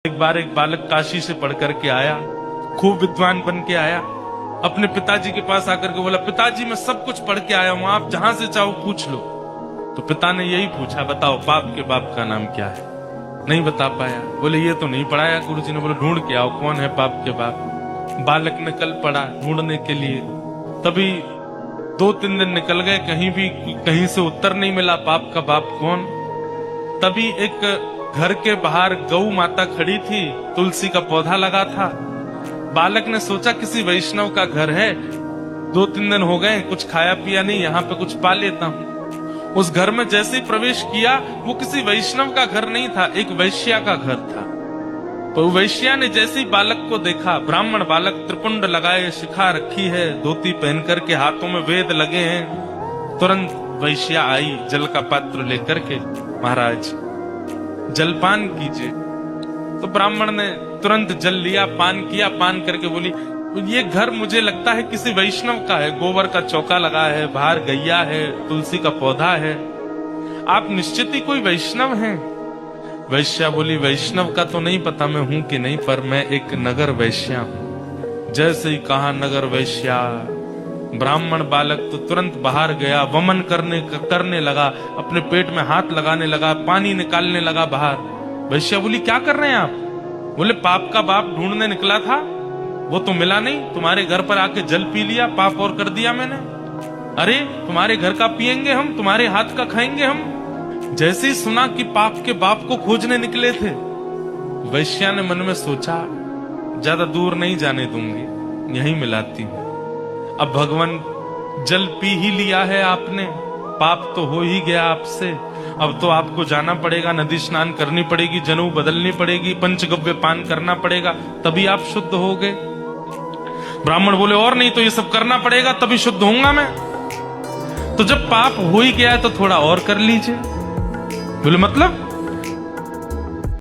एक बार एक बालक काशी से पढ़ करके आया, खूब विद्वान बन के आया। अपने पिताजी के पास आकर के बोला, पिताजी मैं सब कुछ पढ़ के आया हूं, आप जहां से चाहो पूछ लो। तो पिता ने यही पूछा, बताओ बाप के बाप का नाम क्या है? नहीं बता पाया। बोले ये तो नहीं पढ़ाया। गुरुजी ने बोला ढूंढ के आओ कौन है बाप के बाप। बालक ने कल पढ़ा ढूंढने के लिए, तभी 2-3 दिन निकल गए, कहीं से उत्तर नहीं मिला बाप का बाप कौन। तभी एक घर के बाहर गौ माता खड़ी थी, तुलसी का पौधा लगा था। बालक ने सोचा किसी वैष्णव का घर है, 2-3 दिन हो गए कुछ खाया पिया नहीं, यहाँ पे कुछ पा लेता हूँ। उस घर में जैसे ही प्रवेश किया, वो किसी वैष्णव का घर नहीं था, एक वैश्या का घर था। तो वैश्या ने जैसे ही बालक को देखा, ब्राह्मण बालक, त्रिपुंड लगाए, शिखा रखी है, धोती पहन करके, हाथों में वेद लगे हैं, तुरंत वैश्या आई जल का पात्र लेकर के, महाराज जलपान कीजिए। तो ब्राह्मण ने तुरंत जल लिया, पान किया, पान करके बोली ये घर मुझे लगता है किसी वैष्णव का है, गोबर का चौका लगा है, बाहर गैया है, तुलसी का पौधा है, आप निश्चित ही कोई वैष्णव हैं। वैश्या बोली वैष्णव का तो नहीं पता मैं हूं कि नहीं, पर मैं एक नगर वैश्या हूं। जैसे ही कहा नगर वैश्या, ब्राह्मण बालक तो तुरंत बाहर गया, वमन करने लगा, अपने पेट में हाथ लगाने लगा, पानी निकालने लगा बाहर। वैश्या बोली क्या कर रहे हैं आप? बोले पाप का बाप ढूंढने निकला था, वो तो मिला नहीं, तुम्हारे घर पर आके जल पी लिया, पाप और कर दिया मैंने। अरे तुम्हारे घर का पिएंगे हम, तुम्हारे हाथ का खाएंगे हम। जैसे ही सुना कि पाप के बाप को खोजने निकले थे, वैश्या ने मन में सोचा ज्यादा दूर नहीं जाने दूंगी, यहीं मिलाती हूं। अब भगवान जल पी ही लिया है आपने, पाप तो हो ही गया आपसे, अब तो आपको जाना पड़ेगा, नदी स्नान करनी पड़ेगी, जनेऊ बदलनी पड़ेगी, पंचगव्य पान करना पड़ेगा, तभी आप शुद्ध होगे। ब्राह्मण बोले और नहीं तो ये सब करना पड़ेगा तभी शुद्ध होऊंगा मैं। तो जब पाप हो ही गया है तो थोड़ा और कर लीजिए। बोले मतलब?